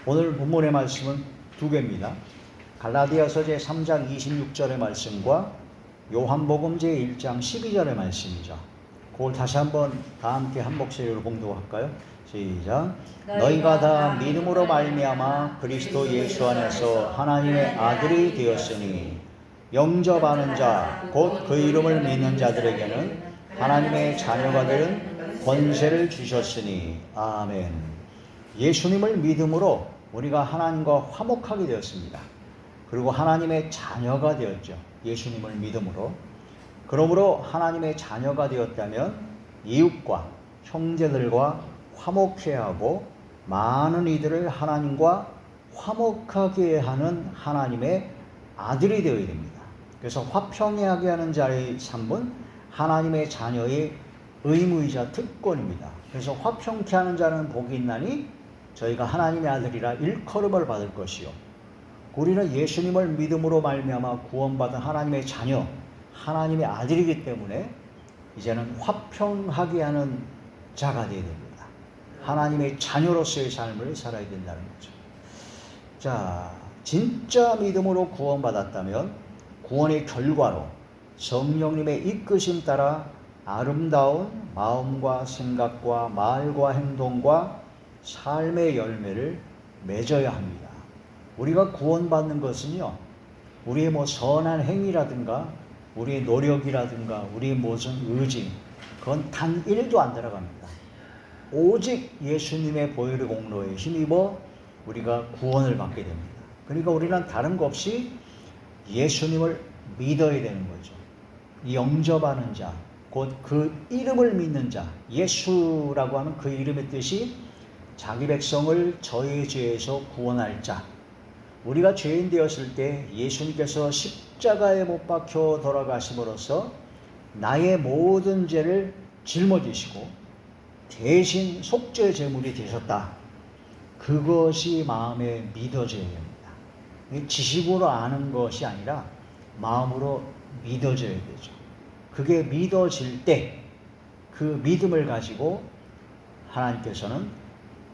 오늘 본문의 말씀은 두 개입니다. 갈라디아서 제3장 26절의 말씀과 요한복음 제1장 12절의 말씀이죠. 그걸 다시 한번 다 함께 한 목소리로 봉독할까요? 시작. 너희가 다 믿음으로 말미암아 그리스도 예수 안에서 하나님의 아들이 되었으니 영접하는 자 곧 그 이름을 믿는 자들에게는 하나님의 자녀가 되는 권세를 주셨으니 아멘. 예수님을 믿음으로 우리가 하나님과 화목하게 되었습니다. 그리고 하나님의 자녀가 되었죠. 예수님을 믿음으로. 그러므로 하나님의 자녀가 되었다면 이웃과 형제들과 화목해야 하고 많은 이들을 하나님과 화목하게 하는 하나님의 아들이 되어야 됩니다. 그래서 화평하게 하는 자의 삶은 하나님의 자녀의 의무이자 특권입니다. 그래서 화평케 하는 자는 복이 있나니 저희가 하나님의 아들이라 일컬음을 받을 것이요. 우리는 예수님을 믿음으로 말미암아 구원받은 하나님의 자녀, 하나님의 아들이기 때문에 이제는 화평하게 하는 자가 되어야 됩니다. 하나님의 자녀로서의 삶을 살아야 된다는 거죠. 자, 진짜 믿음으로 구원받았다면 구원의 결과로 성령님의 이끄심 따라 아름다운 마음과 생각과 말과 행동과 삶의 열매를 맺어야 합니다. 우리가 구원받는 것은요, 우리의 선한 행위라든가 우리의 노력이라든가 우리의 무슨 의지, 그건 단 1도 안 들어갑니다. 오직 예수님의 보혈의 공로에 힘입어 우리가 구원을 받게 됩니다. 그러니까 우리는 다른 것 없이 예수님을 믿어야 되는 거죠. 영접하는 자, 곧 그 이름을 믿는 자, 예수라고 하는 그 이름의 뜻이 자기 백성을 저의 죄에서 구원할 자. 우리가 죄인 되었을 때 예수님께서 십자가에 못 박혀 돌아가심으로써 나의 모든 죄를 짊어지시고 대신 속죄 제물이 되셨다. 그것이 마음에 믿어져야 됩니다. 지식으로 아는 것이 아니라 마음으로 믿어져야 되죠. 그게 믿어질 때 그 믿음을 가지고 하나님께서는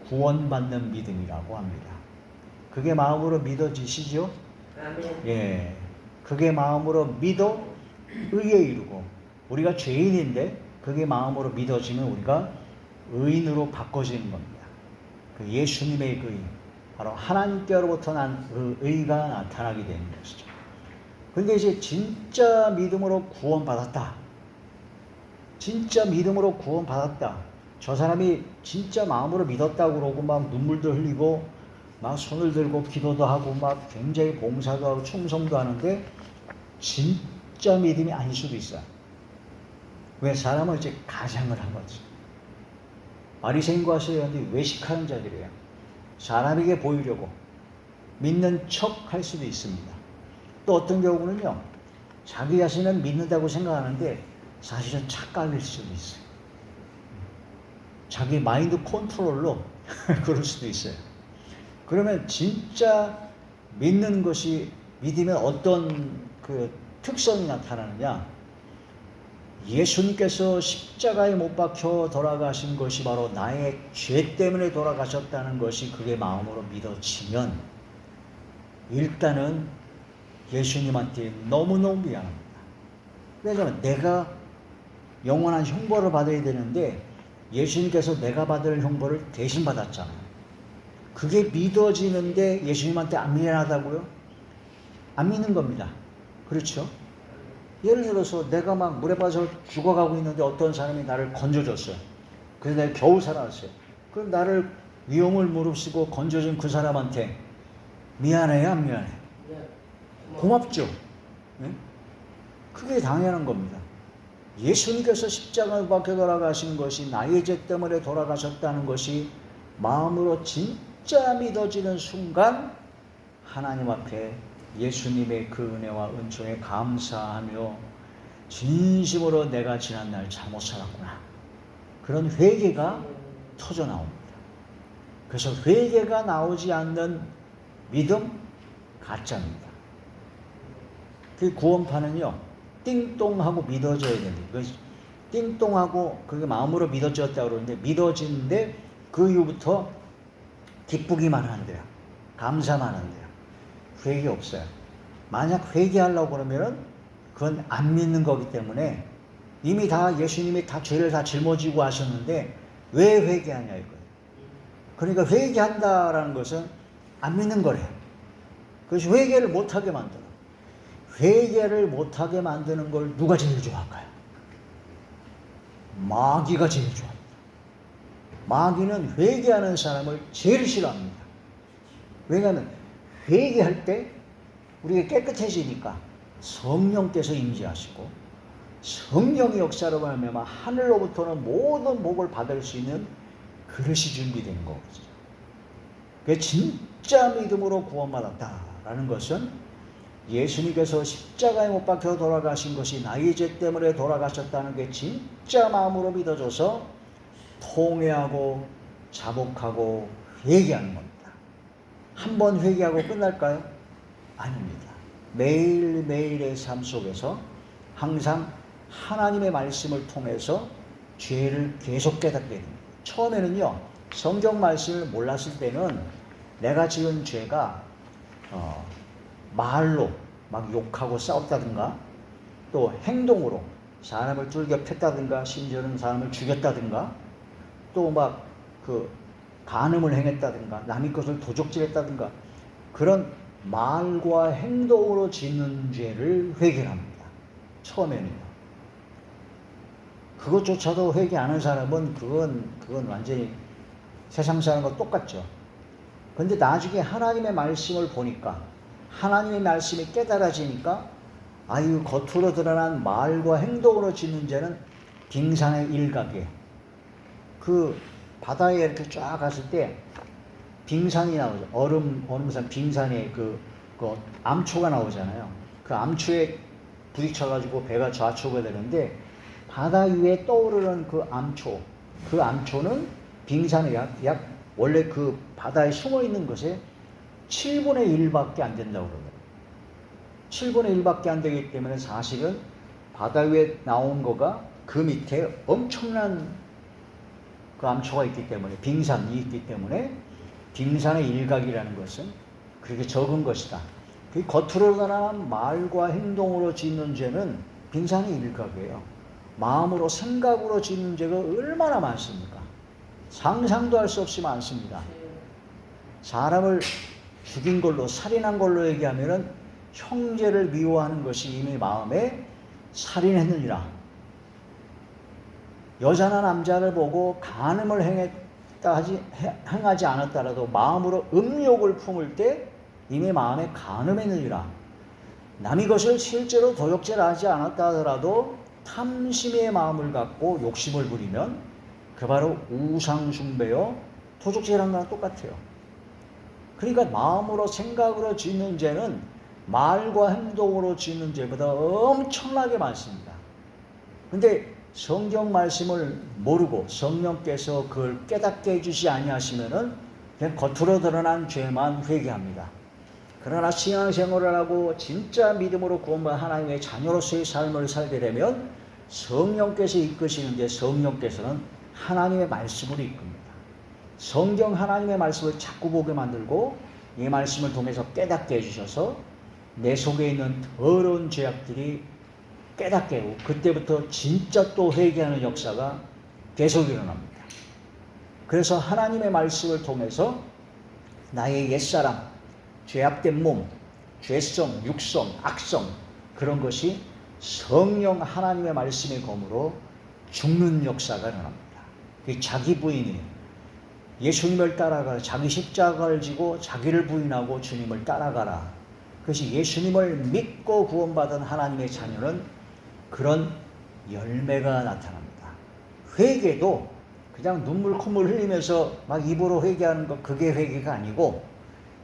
구원받는 믿음이라고 합니다. 그게 마음으로 믿어지시죠? 예. 그게 마음으로 믿어 의에 이르고, 우리가 죄인인데 그게 마음으로 믿어지면 우리가 의인으로 바꿔지는 겁니다. 그 예수님의 그 의, 바로 하나님께로부터 난 그 의가 나타나게 되는 것이죠. 그런데 이제 진짜 믿음으로 구원받았다. 진짜 믿음으로 구원받았다. 저 사람이 진짜 마음으로 믿었다고 그러고 막 눈물도 흘리고 막 손을 들고 기도도 하고 막 굉장히 봉사도 하고 충성도 하는데 진짜 믿음이 아닐 수도 있어요. 왜? 사람은 이제 가장을 한 거지. 바리새인과 서기관들이 외식하는 자들이에요. 사람에게 보이려고 믿는 척 할 수도 있습니다. 또 어떤 경우는요, 자기 자신은 믿는다고 생각하는데 사실은 착각일 수도 있어요. 자기 마인드 컨트롤로 그럴 수도 있어요. 그러면 진짜 믿는 것이, 믿으면 어떤 그 특성이 나타나느냐? 예수님께서 십자가에 못 박혀 돌아가신 것이 바로 나의 죄 때문에 돌아가셨다는 것이 그게 마음으로 믿어지면 일단은 예수님한테 너무너무 미안합니다. 왜냐하면 내가 영원한 형벌을 받아야 되는데 예수님께서 내가 받을 형벌을 대신 받았잖아요. 그게 믿어지는데 예수님한테 안 미안하다고요? 안 믿는 겁니다. 그렇죠? 예를 들어서 내가 막 물에 빠져 죽어가고 있는데 어떤 사람이 나를 건져줬어요. 그래서 내가 겨우 살아났어요. 그럼 나를 위험을 무릅쓰고 건져준 그 사람한테 미안해요, 안 미안해? 고맙죠? 네? 그게 당연한 겁니다. 예수님께서 십자가에 박혀 돌아가신 것이 나의 죄 때문에 돌아가셨다는 것이 마음으로 진짜 믿어지는 순간 하나님 앞에 예수님의 그 은혜와 은총에 감사하며 진심으로 내가 지난날 잘못 살았구나, 그런 회개가 터져 나옵니다. 그래서 회개가 나오지 않는 믿음, 가짜입니다. 그 구원파는요, 띵똥하고 믿어져야 됩니다. 띵똥하고 그게 마음으로 믿어졌다고 그러는데 믿어지는데 그 이후부터 기쁘기만 한대요. 감사만 한대요. 회개 없어요. 만약 회개하려고 그러면은 그건 안 믿는 거기 때문에 이미 다 예수님이 다 죄를 다 짊어지고 하셨는데 왜 회개하냐 이거예요. 그러니까 회개한다라는 것은 안 믿는 거래요. 그래서 회개를 못하게 만들어. 회개를 못하게 만드는 걸 누가 제일 좋아할까요? 마귀가 제일 좋아합니다. 마귀는 회개하는 사람을 제일 싫어합니다. 왜냐하면 회개할 때 우리가 깨끗해지니까 성령께서 임재하시고 성령의 역사로 말미암아 하늘로부터는 모든 복을 받을 수 있는 그릇이 준비된 거죠. 그 진짜 믿음으로 구원받았다라는 것은 예수님께서 십자가에 못 박혀 돌아가신 것이 나의 죄 때문에 돌아가셨다는 게 진짜 마음으로 믿어져서 통회하고 자복하고 회개하는 겁니다. 한 번 회개하고 끝날까요? 아닙니다. 매일매일의 삶 속에서 항상 하나님의 말씀을 통해서 죄를 계속 깨닫게 됩니다. 처음에는요, 성경 말씀을 몰랐을 때는 내가 지은 죄가 말로 막 욕하고 싸웠다든가 또 행동으로 사람을 뚫겨 팼다든가 심지어는 사람을 죽였다든가 또 막 간음을 행했다든가 남의 것을 도적질했다든가 그런 말과 행동으로 짓는 죄를 회개합니다. 처음에는요. 그것조차도 회개 안 하는 사람은 그건 완전히 세상 사람과 똑같죠. 근데 나중에 하나님의 말씀을 보니까 하나님의 말씀이 깨달아지니까 아유 겉으로 드러난 말과 행동으로 짓는 죄는 빙산의 일각이에요. 바다에 이렇게 쫙 갔을 때 빙산이 나오죠. 얼음산 빙산에 그 암초가 나오잖아요. 그 암초에 부딪혀가지고 배가 좌초가 되는데 바다 위에 떠오르는 그 암초는 빙산의 약 원래 그 바다에 숨어 있는 것에 7분의 1밖에 안 된다고 그러거든요. 7분의 1밖에 안 되기 때문에 사실은 바다 위에 나온 거가 그 밑에 엄청난 그 암초가 있기 때문에 빙산이 있기 때문에 빙산의 일각이라는 것은 그렇게 적은 것이다. 그 겉으로 드러난 말과 행동으로 짓는 죄는 빙산의 일각이에요. 마음으로 생각으로 짓는 죄가 얼마나 많습니까? 상상도 할 수 없이 많습니다. 사람을 죽인 걸로 살인한 걸로 얘기하면은 형제를 미워하는 것이 이미 마음에 살인했느니라. 여자나 남자를 보고 간음을 행하지 않았다라도 마음으로 음욕을 품을 때 이미 마음에 간음했느니라. 남의 것을 실제로 도둑질하지 않았다 하더라도 탐심의 마음을 갖고 욕심을 부리면 그 바로 우상숭배요 도둑질한 거랑 똑같아요. 그러니까 마음으로 생각으로 짓는 죄는 말과 행동으로 짓는 죄보다 엄청나게 많습니다. 근데 성경 말씀을 모르고 성령께서 그걸 깨닫게 해주시 아니하시면은 그냥 겉으로 드러난 죄만 회개합니다. 그러나 신앙생활을 하고 진짜 믿음으로 구원받은 하나님의 자녀로서의 삶을 살게 되면 성령께서 이끄시는데 성령께서는 하나님의 말씀으로 이끕니다. 성경 하나님의 말씀을 자꾸 보게 만들고 이 말씀을 통해서 깨닫게 해주셔서 내 속에 있는 더러운 죄악들이 깨닫게 하고 그때부터 진짜 또 회개하는 역사가 계속 일어납니다. 그래서 하나님의 말씀을 통해서 나의 옛사람, 죄악된 몸, 죄성, 육성, 악성 그런 것이 성령 하나님의 말씀의 검으로 죽는 역사가 일어납니다. 그 자기 부인이 예수님을 따라가라. 자기 십자가를 지고 자기를 부인하고 주님을 따라가라. 그것이 예수님을 믿고 구원받은 하나님의 자녀는 그런 열매가 나타납니다. 회개도 그냥 눈물 콧물 흘리면서 막 입으로 회개하는 것 그게 회개가 아니고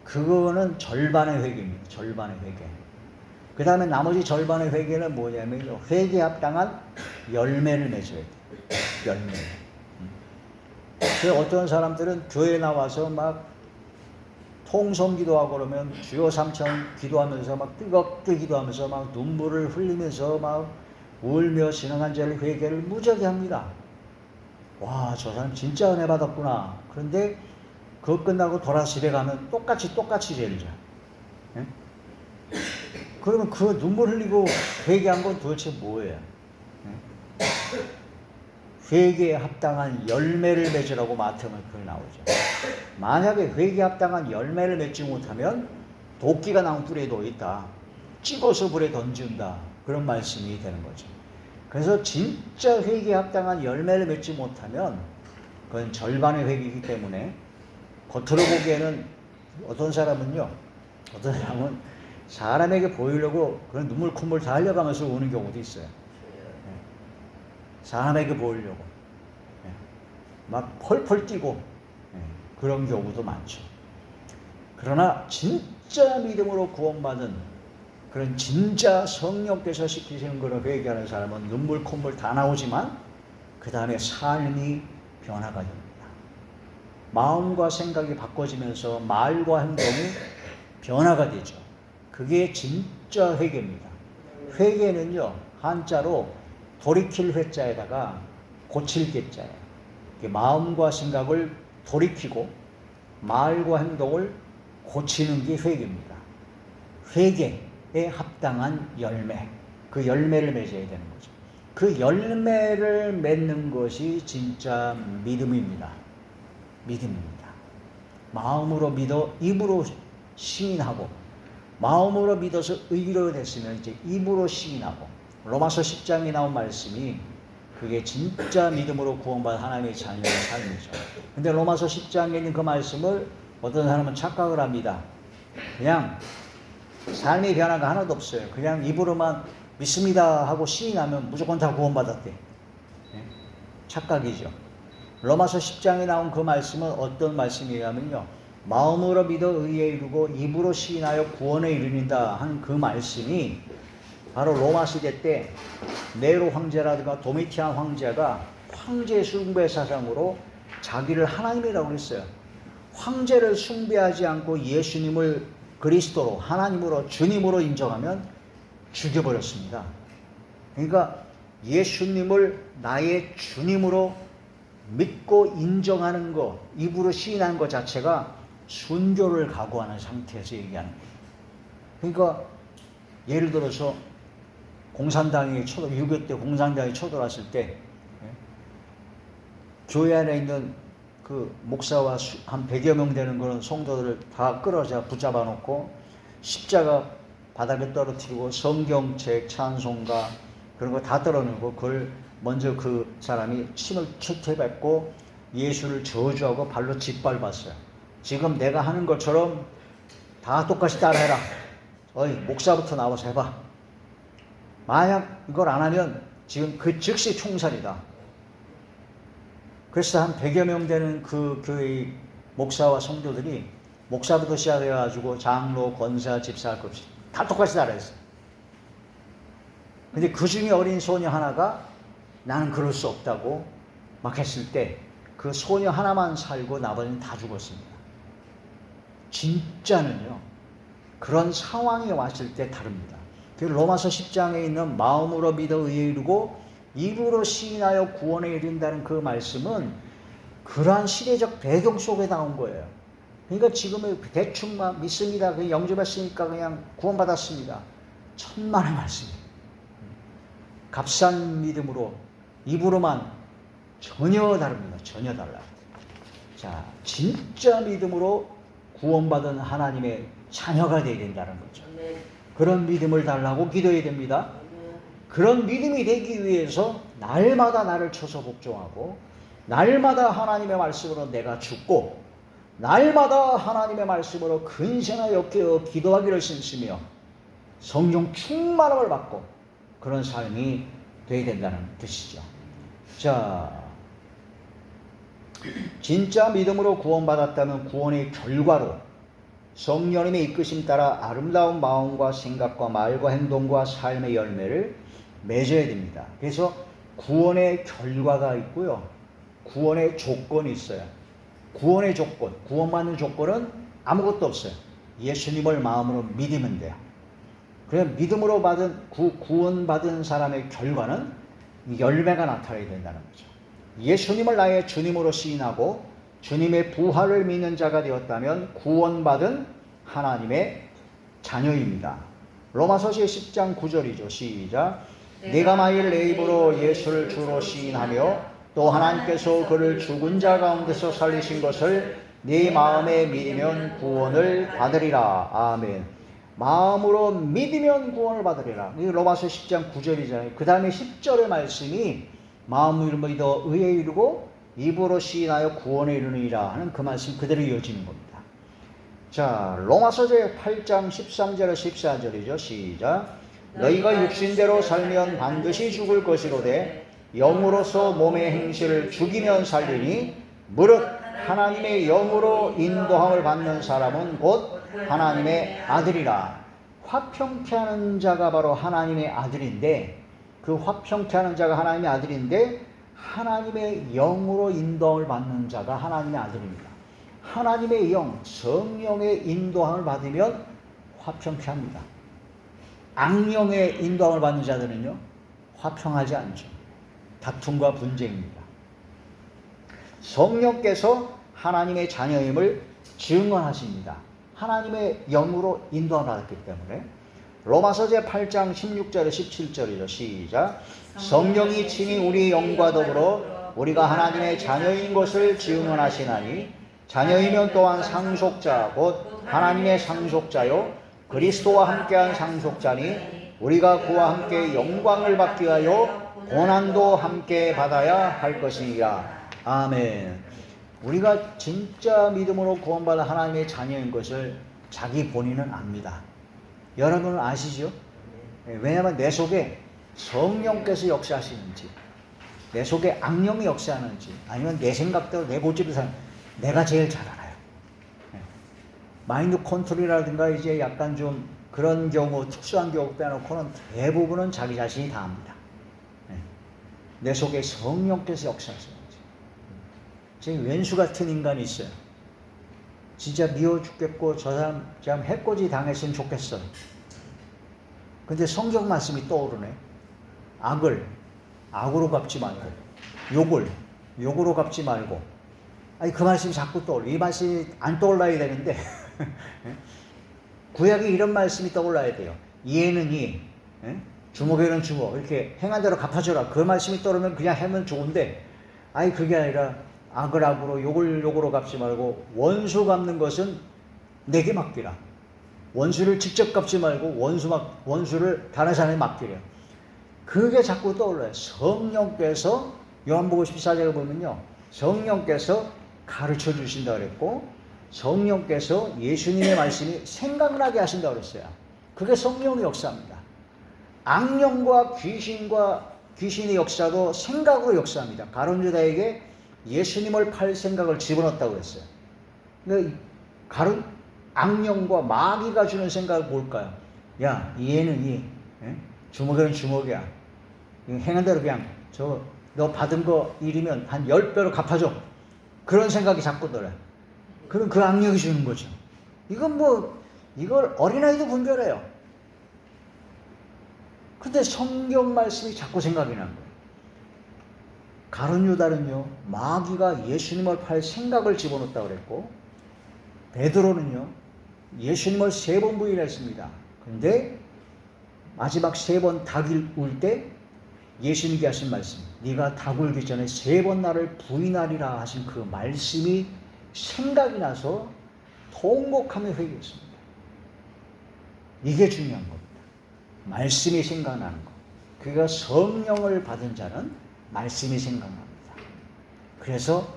그거는 절반의 회개입니다. 절반의 회개. 그 다음에 나머지 절반의 회개는 뭐냐면 회개에 합당한 열매를 맺어야 돼요. 열매. 그래서 어떤 사람들은 교회에 나와서 막 통성 기도하고 그러면 주여 삼천 기도하면서 막 뜨겁게 기도하면서 막 눈물을 흘리면서 막 울며 지나간 죄를 회개를 무지하게 합니다. 와, 저 사람 진짜 은혜 받았구나. 그런데 그거 끝나고 돌아서 집에 가면 똑같이 죄를 져. 예? 그러면 그 눈물 흘리고 회개한 건 도대체 뭐예요? 예? 회개에 합당한 열매를 맺으라고 마태복음에 그걸 나오죠. 만약에 회개에 합당한 열매를 맺지 못하면 도끼가 나무 뿌리에 놓여있다. 찍어서 불에 던진다. 그런 말씀이 되는 거죠. 그래서 진짜 회개에 합당한 열매를 맺지 못하면 그건 절반의 회개이기 때문에 겉으로 보기에는 어떤 사람은 사람에게 보이려고 그런 눈물 콧물 다 흘려가면서 우는 경우도 있어요. 사람에게 보이려고 막 펄펄 뛰고 그런 경우도 많죠. 그러나 진짜 믿음으로 구원받은 그런 진짜 성령께서 시키시는 그런 회개하는 사람은 눈물 콧물 다 나오지만 그 다음에 삶이 변화가 됩니다. 마음과 생각이 바꿔지면서 말과 행동이 변화가 되죠. 그게 진짜 회개입니다. 회개는요, 한자로 돌이킬 회자에다가 고칠 개자예요. 마음과 생각을 돌이키고 말과 행동을 고치는 게 회개입니다. 회개에 합당한 열매, 그 열매를 맺어야 되는 거죠. 그 열매를 맺는 것이 진짜 믿음입니다. 믿음입니다. 마음으로 믿어 입으로 시인하고, 마음으로 믿어서 의로 됐으면 이제 입으로 시인하고, 로마서 10장에 나온 말씀이 그게 진짜 믿음으로 구원받은 하나님의 자녀의 삶이죠. 근데 로마서 10장에 있는 그 말씀을 어떤 사람은 착각을 합니다. 그냥 삶의 변화가 하나도 없어요. 그냥 입으로만 믿습니다 하고 시인하면 무조건 다 구원받았대. 착각이죠. 로마서 10장에 나온 그 말씀은 어떤 말씀이냐면요, 마음으로 믿어 의에 이르고 입으로 시인하여 구원에 이르는다 하는 그 말씀이 바로 로마 시대 때 네로 황제라든가 도미티안 황제가 황제 숭배 사상으로 자기를 하나님이라고 했어요. 황제를 숭배하지 않고 예수님을 그리스도로, 하나님으로, 주님으로 인정하면 죽여버렸습니다. 그러니까 예수님을 나의 주님으로 믿고 인정하는 것, 입으로 시인하는 것 자체가 순교를 각오하는 상태에서 얘기하는 거예요. 그러니까 예를 들어서 공산당이 6.25 때 공산당이 쳐들어왔을 때 교회 안에 있는 그 목사와 한 100여 명 되는 그런 성도들을 다 끌어서 붙잡아 놓고 십자가 바닥에 떨어뜨리고 성경책, 찬송가 그런 거 다 떨어놓고 그걸 먼저 그 사람이 침을 뱉고 예수를 저주하고 발로 짓밟았어요. 지금 내가 하는 것처럼 다 똑같이 따라해라. 어이, 목사부터 나와서 해봐. 만약 이걸 안 하면 지금 그 즉시 총살이다. 그래서 한 100여 명 되는 그 교회의 목사와 성도들이 목사부터 시작해가지고 장로, 권사, 집사 할 것 없이 다 똑같이 따라했어요. 근데 그 중에 어린 소녀 하나가 나는 그럴 수 없다고 막 했을 때 그 소녀 하나만 살고 나머지는 다 죽었습니다. 진짜는요, 그런 상황이 왔을 때 다릅니다. 로마서 10장에 있는 마음으로 믿어 의에 이르고 입으로 시인하여 구원에 이른다는 그 말씀은 그러한 시대적 배경 속에 나온 거예요. 그러니까 지금은 대충만 믿습니다. 그냥 영접했으니까 그냥 구원받았습니다. 천만의 말씀이에요. 값싼 믿음으로 입으로만 전혀 다릅니다. 전혀 달라요. 자, 진짜 믿음으로 구원받은 하나님의 자녀가 되어야 된다는 거죠. 그런 믿음을 달라고 기도해야 됩니다. 그런 믿음이 되기 위해서 날마다 나를 쳐서 복종하고 날마다 하나님의 말씀으로 내가 죽고 날마다 하나님의 말씀으로 근신하여 깨어 기도하기를 힘쓰며 성령 충만함을 받고 그런 삶이 되어야 된다는 뜻이죠. 자, 진짜 믿음으로 구원받았다면 구원의 결과로 성령님의 이끄심 따라 아름다운 마음과 생각과 말과 행동과 삶의 열매를 맺어야 됩니다. 그래서 구원의 결과가 있고요, 구원의 조건이 있어요. 구원의 조건, 구원받는 조건은 아무것도 없어요. 예수님을 마음으로 믿으면 돼요. 그래서 믿음으로 받은 구원받은 사람의 결과는 열매가 나타나야 된다는 거죠. 예수님을 나의 주님으로 시인하고 주님의 부활을 믿는 자가 되었다면 구원받은 하나님의 자녀입니다. 로마서시 10장 9절이죠. 시작. 네가 만일 내 입으로 예수를 주로 시인하며 또 하나님께서 그를 죽은 자 가운데서 살리신 것을 네 마음에 믿으면 구원을 받으리라. 아멘. 마음으로 믿으면 구원을 받으리라. 이 로마서 10장 9절이잖아요. 그 다음에 10절의 말씀이 마음으로 믿어 의에 이르고 입으로 시인하여 구원에 이르느니라 하는 그 말씀 그대로 이어지는 겁니다. 자, 로마서 제 8장 13절에 14절이죠. 시작. 너희가 육신대로 살면 반드시 죽을 것이로되 영으로서 몸의 행실을 죽이면 살리니 무릇 하나님의 영으로 인도함을 받는 사람은 곧 하나님의 아들이라. 화평케 하는 자가 바로 하나님의 아들인데, 그 화평케 하는 자가 하나님의 아들인데 하나님의 영으로 인도함을 받는 자가 하나님의 아들입니다. 하나님의 영, 성령의 인도함을 받으면 화평케 합니다. 악령의 인도함을 받는 자들은요, 화평하지 않죠. 다툼과 분쟁입니다. 성령께서 하나님의 자녀임을 증언하십니다. 하나님의 영으로 인도함을 받았기 때문에. 로마서 제 8장 16절에 17절이죠. 시작. 성령이 친히 우리 영과 더불어 우리가 하나님의 자녀인 것을 증언하시나니 자녀이면 또한 상속자 곧 하나님의 상속자요 그리스도와 함께한 상속자니 우리가 그와 함께 영광을 받기 위하여 고난도 함께 받아야 할 것이니라. 아멘. 우리가 진짜 믿음으로 구원받은 하나님의 자녀인 것을 자기 본인은 압니다. 여러분은 아시죠? 왜냐하면 내 속에 성령께서 역사하시는지, 내 속에 악령이 역사하는지, 아니면 내 생각대로 내 고집을 사는, 내가 제일 잘 알아요. 마인드 컨트롤이라든가 이제 약간 좀 그런 경우, 특수한 경우 빼놓고는 대부분은 자기 자신이 다 압니다. 내 속에 성령께서 역사하시는지. 제 왼수 같은 인간이 있어요. 진짜 미워 죽겠고 저 사람 참 해코지 당했으면 좋겠어. 근데 성경 말씀이 떠오르네. 악으로 갚지 말고, 욕으로 갚지 말고. 아니 그 말씀이 자꾸 떠올라. 이 말씀이 안 떠올라야 되는데 구약에 이런 말씀이 떠올라야 돼요. 이에는 이, 주먹에는 주먹. 이렇게 행한 대로 갚아줘라. 그 말씀이 떠오르면 그냥 하면 좋은데, 아니 그게 아니라 악을 악으로, 욕으로 갚지 말고 원수 갚는 것은 내게 맡기라. 원수를 직접 갚지 말고 원수를 다른 사람에 맡기라. 그게 자꾸 떠올라요. 성령께서 요한복음 14장에 보면요, 성령께서 가르쳐 주신다 그랬고 성령께서 예수님의 말씀이 생각나게 하신다 그랬어요. 그게 성령의 역사입니다. 악령과 귀신의 역사도 생각으로 역사합니다. 가룟 유다에게 예수님을 팔 생각을 집어넣었다고 했어요. 근데 악령과 마귀가 주는 생각은 뭘까요? 야, 얘는 이, 주먹에는 주먹이야. 행한 대로 그냥 너 받은 거 일이면 한 10배로 갚아줘. 그런 생각이 자꾸 들어요. 그럼 그 악령이 주는 거죠. 이걸 어린아이도 분별해요. 근데 성경 말씀이 자꾸 생각이 난 거예요. 가룟 유다는요, 마귀가 예수님을 팔 생각을 집어넣었다고 그랬고, 베드로는요, 예수님을 3번 부인했습니다. 그런데 마지막 3번 닭이 울 때 예수님께 하신 말씀, 네가 닭 울기 전에 3번 나를 부인하리라 하신 그 말씀이 생각이 나서 통곡하며 회개했습니다. 이게 중요한 겁니다. 말씀이 생각나는 것. 그가 성령을 받은 자는 말씀이 생각납니다. 그래서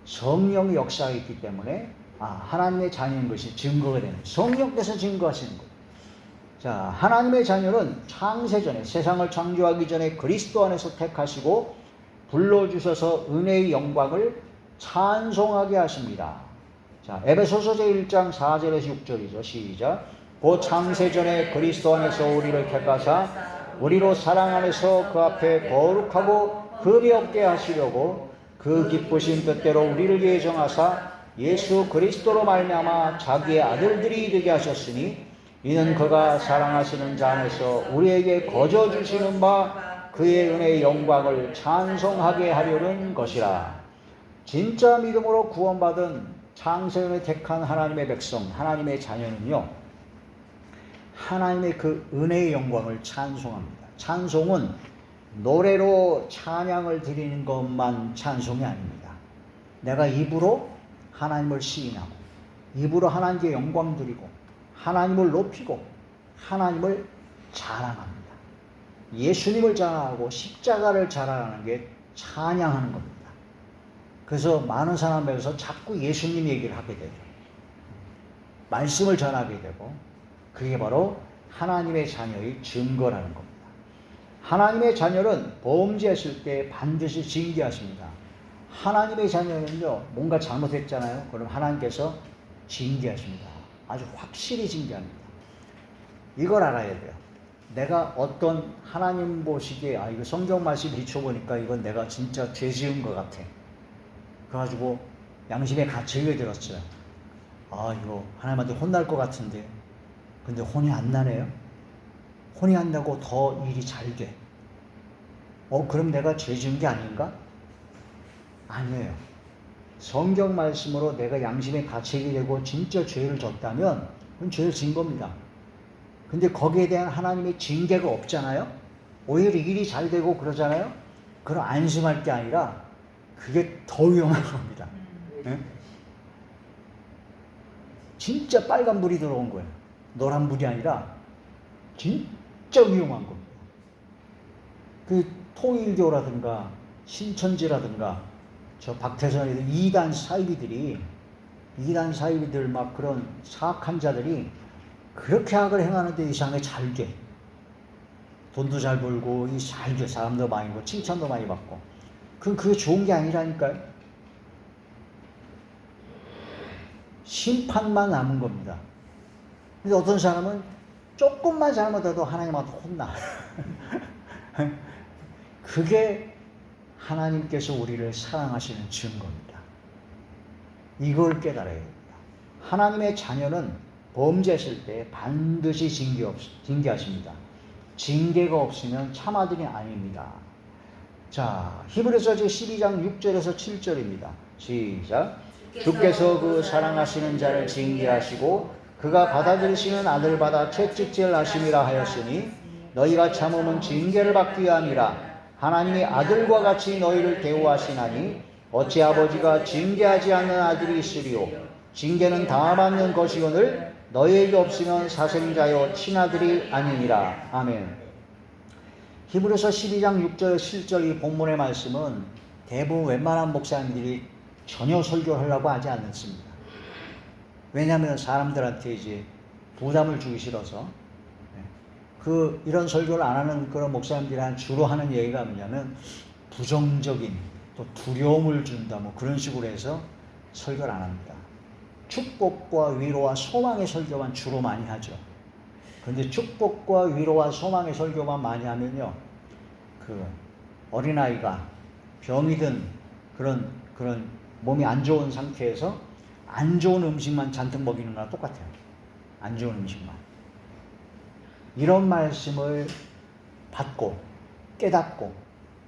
성령의 역사가 있기 때문에 하나님의 자녀인 것이 증거가 되는, 성령께서 증거하시는 것. 자, 하나님의 자녀는 창세전에, 세상을 창조하기 전에 그리스도 안에서 택하시고 불러주셔서 은혜의 영광을 찬송하게 하십니다. 자, 에베소서 제1장 4절에서 6절이죠. 시작. 곧 창세전에 그리스도 안에서 우리를 택하사 우리로 사랑 안에서 그 앞에 거룩하고 흠이 없게 하시려고 그 기쁘신 뜻대로 우리를 예정하사 예수 그리스도로 말미암아 자기의 아들들이 되게 하셨으니 이는 그가 사랑하시는 자 안에서 우리에게 거저 주시는 바 그의 은혜의 영광을 찬송하게 하려는 것이라. 진짜 믿음으로 구원받은 창세전에 택한 하나님의 백성, 하나님의 자녀는요, 하나님의 그 은혜의 영광을 찬송합니다. 찬송은 노래로 찬양을 드리는 것만 찬송이 아닙니다. 내가 입으로 하나님을 시인하고, 입으로 하나님께 영광 드리고, 하나님을 높이고, 하나님을 자랑합니다. 예수님을 자랑하고 십자가를 자랑하는 게 찬양하는 겁니다. 그래서 많은 사람에서 자꾸 예수님 얘기를 하게 되죠. 말씀을 전하게 되고, 그게 바로 하나님의 자녀의 증거라는 겁니다. 하나님의 자녀는 범죄했을 때 반드시 징계하십니다. 하나님의 자녀는요, 뭔가 잘못했잖아요. 그럼 하나님께서 징계하십니다. 아주 확실히 징계합니다. 이걸 알아야 돼요. 내가 어떤 하나님 보시기에 이거 성경 말씀 비춰보니까 이건 내가 진짜 죄 지은 것 같아. 그래가지고 양심의 가책이 들었어요. 이거 하나님한테 혼날 것 같은데. 근데 혼이 안 나네요. 혼이 안 나고 더 일이 잘 돼. 그럼 내가 죄 지은 게 아닌가? 아니에요. 성경 말씀으로 내가 양심의 가책이 되고 진짜 죄를 졌다면 그건 죄를 지은 겁니다. 근데 거기에 대한 하나님의 징계가 없잖아요. 오히려 일이 잘 되고 그러잖아요. 그럼 안심할 게 아니라 그게 더 위험한 겁니다. 네? 진짜 빨간 불이 들어온 거예요. 노란 불이 아니라 진짜 위험한 겁니다. 그 통일교라든가 신천지라든가 저 박태선이들 이단 사이비들 막 그런 사악한 자들이 그렇게 악을 행하는데 이 세상에 잘 돼. 돈도 잘 벌고 잘 돼. 사람도 많이 벌고 칭찬도 많이 받고. 그럼 그게 좋은 게 아니라니까요. 심판만 남은 겁니다. 근데 어떤 사람은 조금만 잘못해도 하나님한테 혼나. 그게 하나님께서 우리를 사랑하시는 증거입니다. 이걸 깨달아야 됩니다. 하나님의 자녀는 범죄했을 때 반드시 징계하십니다. 징계가 없으면 참아들이 아닙니다. 자, 히브리서 12장 6절에서 7절입니다. 시작. 주께서 그 사랑하시는 자를 징계하시고 그가 받아들이시는 아들 받아 채찍질 하심이라 하였으니 너희가 참음은 징계를 받기 위함이라. 하나님이 아들과 같이 너희를 대우하시나니 어찌 아버지가 징계하지 않는 아들이 있으리요. 징계는 다 받는 것이오늘 너희에게 없으면 사생자요 친아들이 아니니라. 아멘. 히브리서 12장 6절 7절 이 본문의 말씀은 대부분 웬만한 목사님들이 전혀 설교하려고 하지 않습니다. 왜냐하면 사람들한테 이제 부담을 주기 싫어서 이런 설교를 안 하는 그런 목사님들이 주로 하는 얘기가 뭐냐면 부정적인 또 두려움을 준다 뭐 그런 식으로 해서 설교를 안 합니다. 축복과 위로와 소망의 설교만 주로 많이 하죠. 그런데 축복과 위로와 소망의 설교만 많이 하면요, 그 어린아이가 병이 든 그런 몸이 안 좋은 상태에서 안 좋은 음식만 잔뜩 먹이는 거랑 똑같아요. 안 좋은 음식만. 이런 말씀을 받고 깨닫고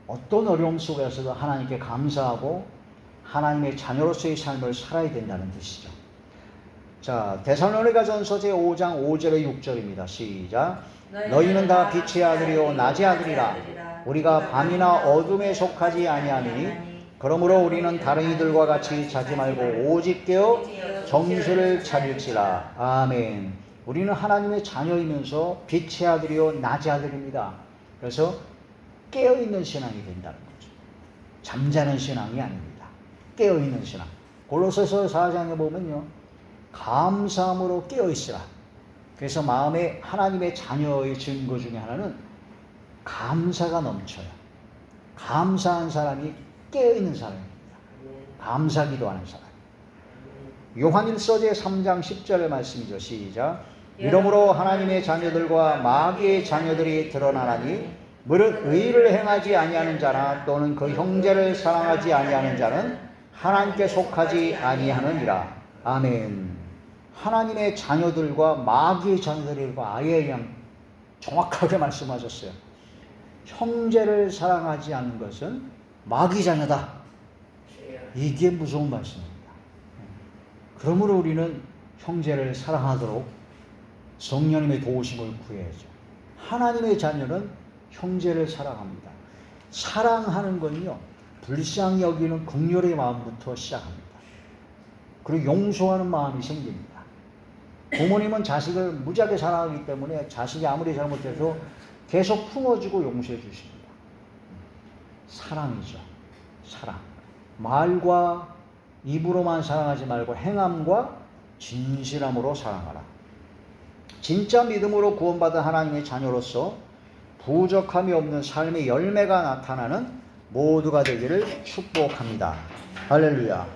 어떤 어려움 속에서도 하나님께 감사하고 하나님의 자녀로서의 삶을 살아야 된다는 뜻이죠. 자, 데살로니가전서 제5장 5절에 6절입니다. 시작. 너희는 다 빛의 아들이요 낮의 아들이라. 우리가 밤이나 어둠에 속하지 아니하니 그러므로 우리는 다른 이들과 같이 자지 말고 오직 깨어 정신을 차릴지라. 아멘. 우리는 하나님의 자녀이면서 빛의 아들이요 낮의 아들입니다. 그래서 깨어있는 신앙이 된다는 거죠. 잠자는 신앙이 아닙니다. 깨어있는 신앙. 골로새서 4장에 보면요, 감사함으로 깨어있으라. 그래서 마음에 하나님의 자녀의 증거 중에 하나는 감사가 넘쳐요. 감사한 사람이 깨어있는 사람입니다. 감사 기도하는 사람. 요한일서 제3장 10절의 말씀이죠. 시작. 이러므로 하나님의 자녀들과 마귀의 자녀들이 드러나나니 무릇 의를 행하지 아니하는 자나 또는 그 형제를 사랑하지 아니하는 자는 하나님께 속하지 아니하느니라. 아멘. 하나님의 자녀들과 마귀의 자녀들과 아예 그냥 정확하게 말씀하셨어요. 형제를 사랑하지 않는 것은 마귀 자녀다. 이게 무서운 말씀입니다. 그러므로 우리는 형제를 사랑하도록 성령님의 도우심을 구해야죠. 하나님의 자녀는 형제를 사랑합니다. 사랑하는 건요, 불쌍히 여기는 긍휼의 마음부터 시작합니다. 그리고 용서하는 마음이 생깁니다. 부모님은 자식을 무지하게 사랑하기 때문에 자식이 아무리 잘못해도 계속 품어주고 용서해 주십니다. 사랑이죠. 사랑. 말과 입으로만 사랑하지 말고 행함과 진실함으로 사랑하라. 진짜 믿음으로 구원받은 하나님의 자녀로서 부족함이 없는 삶의 열매가 나타나는 모두가 되기를 축복합니다. 할렐루야.